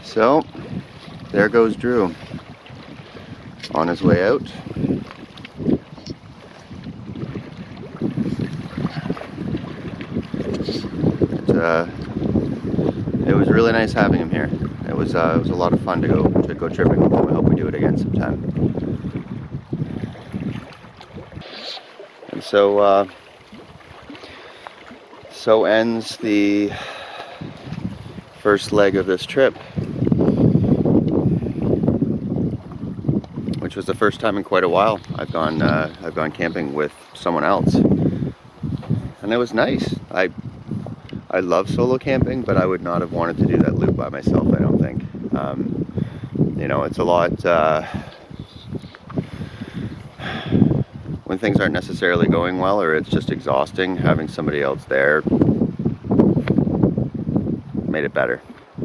So, there goes Drew on his way out. It was really nice having him here. It was a lot of fun to go tripping with him. I hope we do it again sometime. And so ends the first leg of this trip, which was the first time in quite a while I've gone camping with someone else, and it was nice. I love solo camping, but I would not have wanted to do that loop by myself, I don't think. You know, it's a lot when things aren't necessarily going well, or it's just exhausting. Having somebody else there made it better,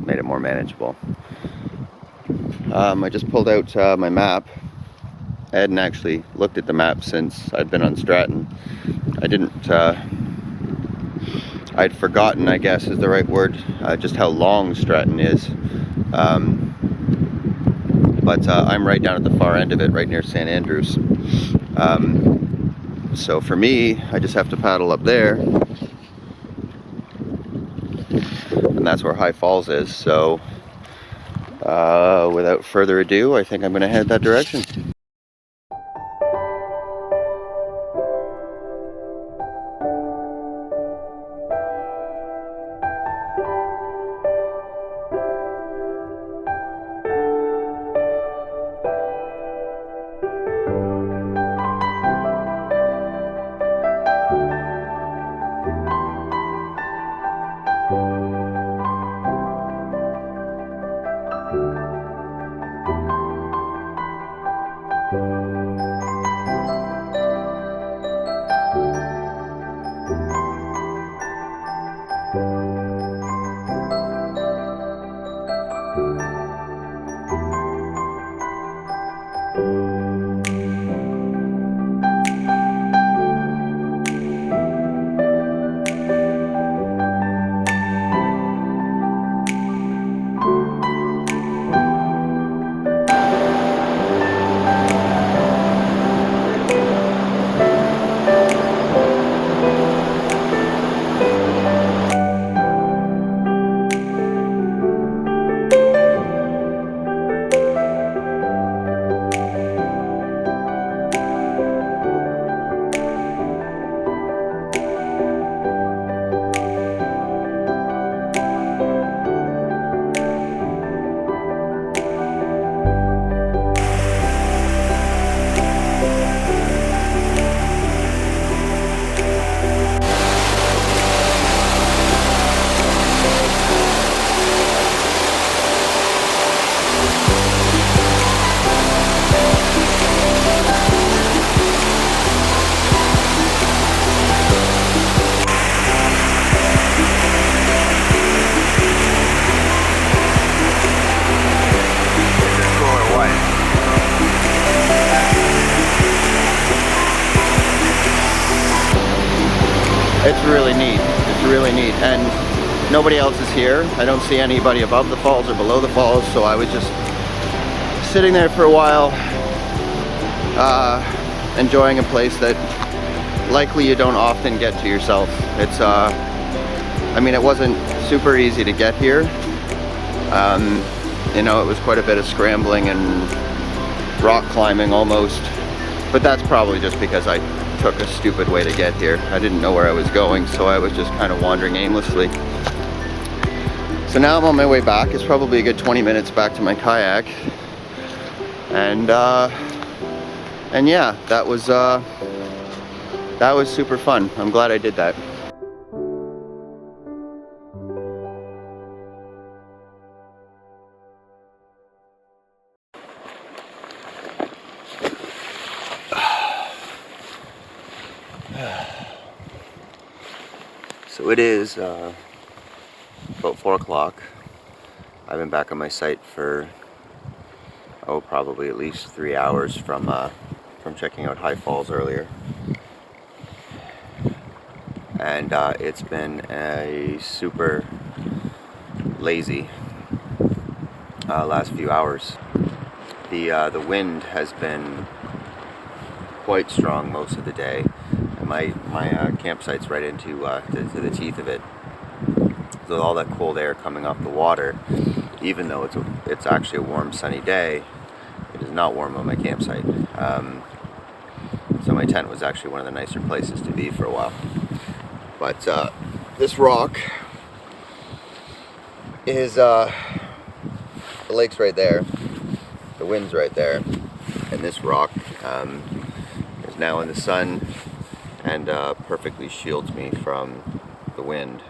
made it more manageable. I just pulled out my map. I hadn't actually looked at the map since I've been on Stratton. I'd forgotten, I guess is the right word, just how long Stratton is. But I'm right down at the far end of it, right near St. Andrews. So for me, I just have to paddle up there, and that's where High Falls is. So without further ado, I think I'm going to head that direction. really neat. And nobody else is here. I don't see anybody above the falls or below the falls, so I was just sitting there for a while, enjoying a place that likely you don't often get to yourself. It's, I mean, it wasn't super easy to get here. You know, it was quite a bit of scrambling and rock climbing almost, but that's probably just because I took a stupid way to get here. I didn't know where I was going, so I was just kind of wandering aimlessly. So now I'm on my way back. It's probably a good 20 minutes back to my kayak. And yeah, that was super fun. I'm glad I did that. So it is about 4 o'clock. I've been back on my site for probably at least 3 hours from checking out High Falls earlier, and it's been a super lazy last few hours. The wind has been quite strong most of the day, and my campsite's right into the teeth of it. So all that cold air coming off the water, even though it's actually a warm sunny day, it is not warm on my campsite. So my tent was actually one of the nicer places to be for a while. But this rock is, the lake's right there, the wind's right there, and this rock is now in the sun and perfectly shields me from the wind.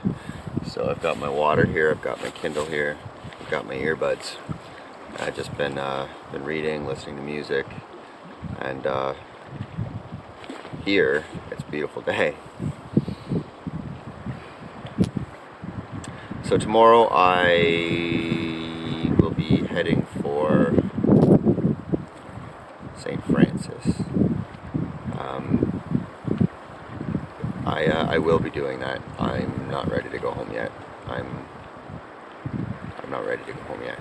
So I've got my water here, I've got my Kindle here, I've got my earbuds. I've just been reading, listening to music, and here it's a beautiful day. So tomorrow I will be heading for St. Francis. I will be doing that. I'm not ready to go home yet. I'm not ready to go home yet.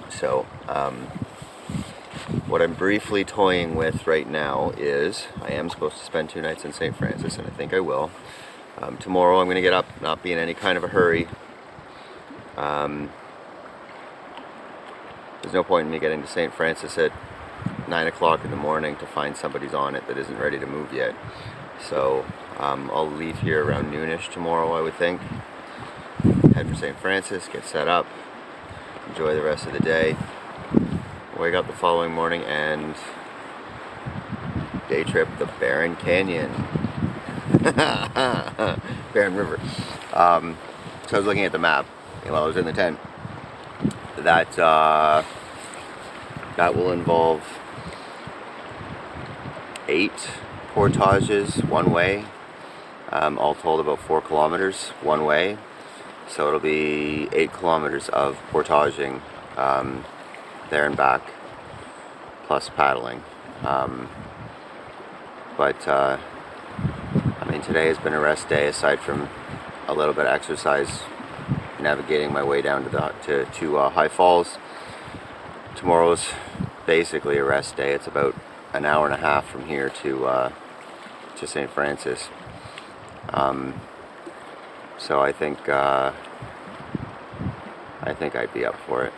So, what I'm briefly toying with right now is I am supposed to spend 2 nights in St. Francis, and I think I will. Tomorrow I'm going to get up, not be in any kind of a hurry. There's no point in me getting to St. Francis at 9 o'clock in the morning to find somebody's on it that isn't ready to move yet. So I'll leave here around noonish tomorrow, I would think. Head for St. Francis, get set up, enjoy the rest of the day. Wake up the following morning and day trip the Barren Canyon. Barren River. So I was looking at the map while I was in the tent. That will involve 8 portages one way, all told about 4 kilometers one way. So it'll be 8 kilometers of portaging there and back, plus paddling. But I mean, today has been a rest day, aside from a little bit of exercise, navigating my way down to High Falls. Tomorrow's basically a rest day. It's about an hour and a half from here to St. Francis. So I think I'd be up for it.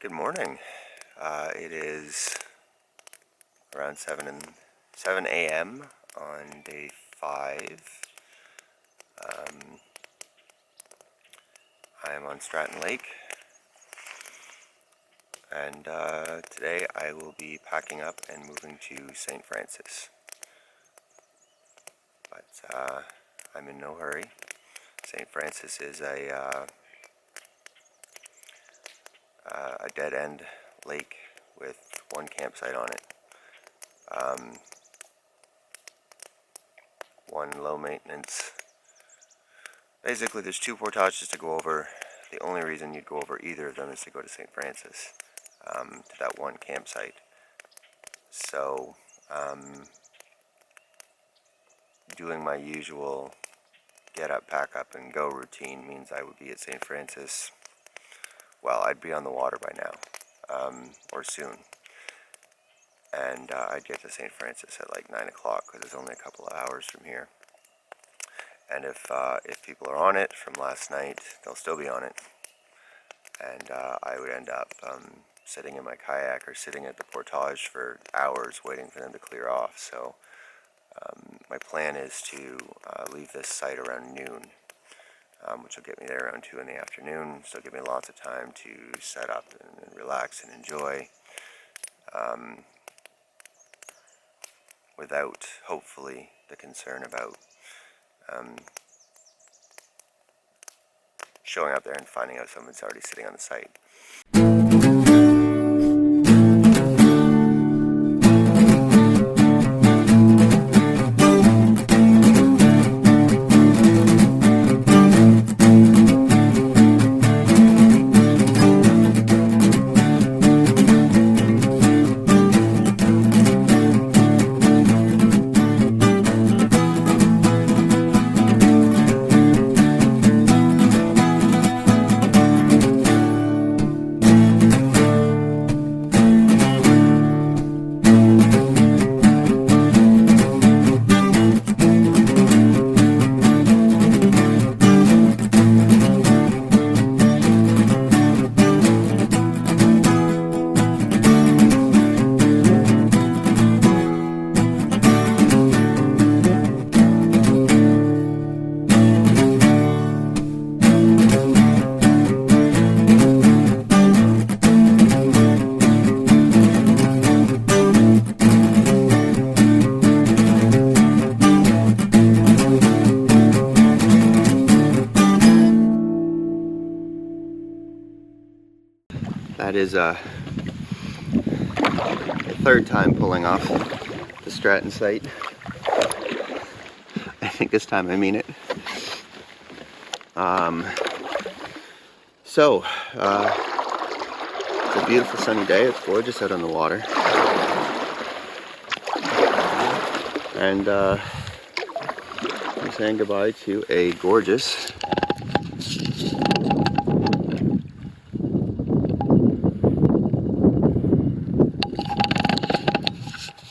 Good morning. It is around 7 a.m. on day 5. I am on Stratton Lake, and today I will be packing up and moving to St. Francis. But I'm in no hurry. St. Francis is a dead-end lake with one campsite on it. One low maintenance. Basically, there's 2 portages to go over. The only reason you'd go over either of them is to go to St. Francis, to that one campsite. So, doing my usual get up, pack up, and go routine means I would be at St. Francis. Well, I'd be on the water by now, or soon. And I'd get to St. Francis at like 9 o'clock because it's only a couple of hours from here. And if people are on it from last night, they'll still be on it. And I would end up sitting in my kayak or sitting at the portage for hours waiting for them to clear off. So my plan is to leave this site around noon, which will get me there around 2 in the afternoon. So it'll give me lots of time to set up and relax and enjoy, without, hopefully, the concern about showing up there and finding out someone's already sitting on the site. That is the 3rd time pulling off the Stratton site. I think this time I mean it. So, it's a beautiful sunny day. It's gorgeous out on the water. And I'm saying goodbye to a gorgeous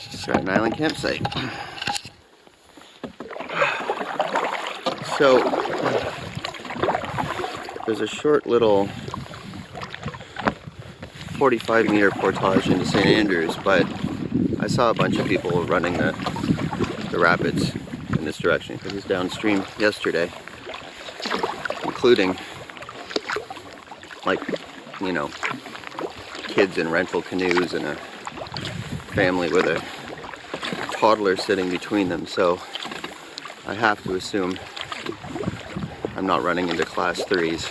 Stratton Island campsite. So there's a short little 45-meter portage into St. Andrews, but I saw a bunch of people running the rapids in this direction because it's downstream yesterday, including, like, you know, kids in rental canoes and a family with a toddler sitting between them. So I have to assume I'm not running into class 3s.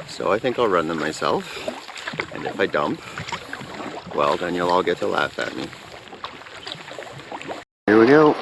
So I think I'll run them myself, and if I dump, well, then you'll all get to laugh at me. Here we go.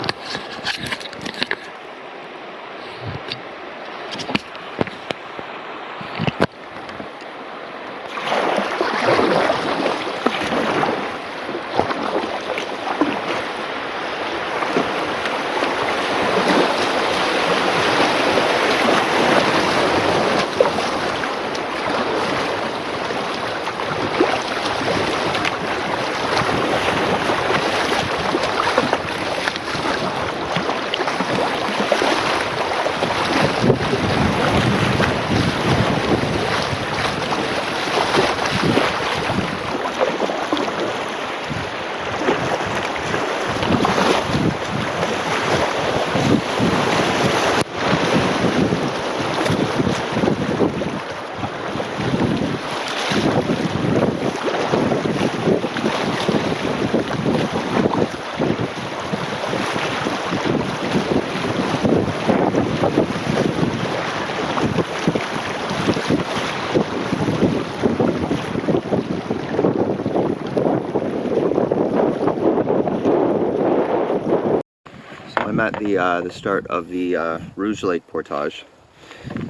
at the start of the Rouge Lake portage.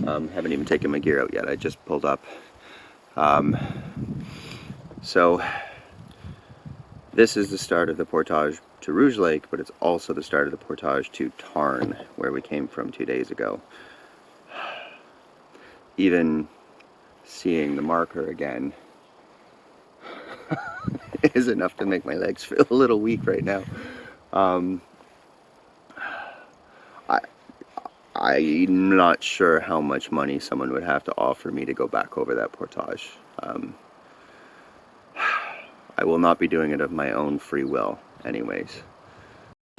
Haven't even taken my gear out yet. I just pulled up. So this is the start of the portage to Rouge Lake, but it's also the start of the portage to Tarn, where we came from 2 days ago. Even seeing the marker again is enough to make my legs feel a little weak right now. I'm not sure how much money someone would have to offer me to go back over that portage. I will not be doing it of my own free will anyways.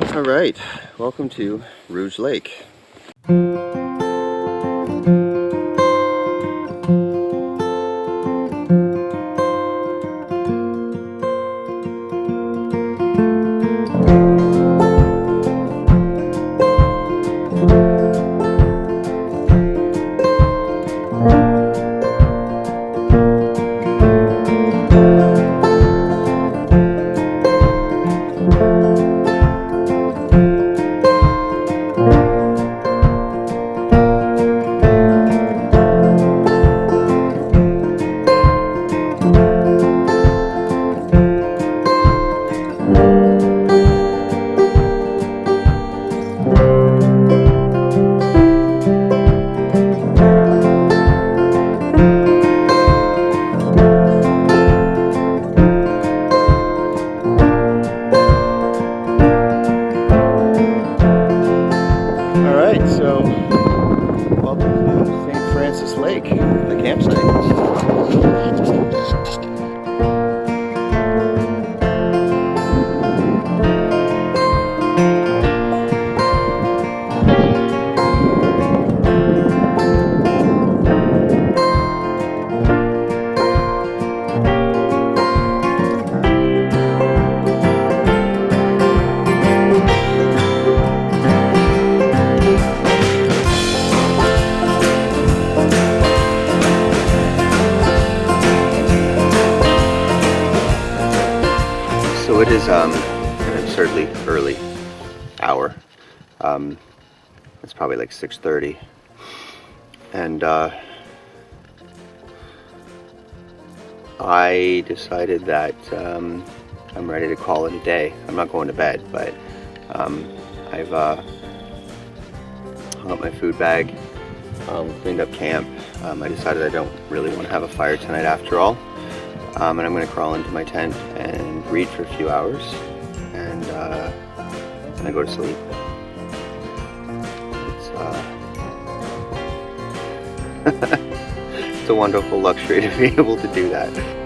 Alright, welcome to Rouge Lake. So, welcome to St. Francis Lake, the campsite. So it is an absurdly early hour. It's probably like 6:30, and I decided that I'm ready to call it a day. I'm not going to bed, but I've hung up my food bag, cleaned up camp. I decided I don't really want to have a fire tonight after all. And I'm going to crawl into my tent and read for a few hours, and then I go to sleep. It's a wonderful luxury to be able to do that.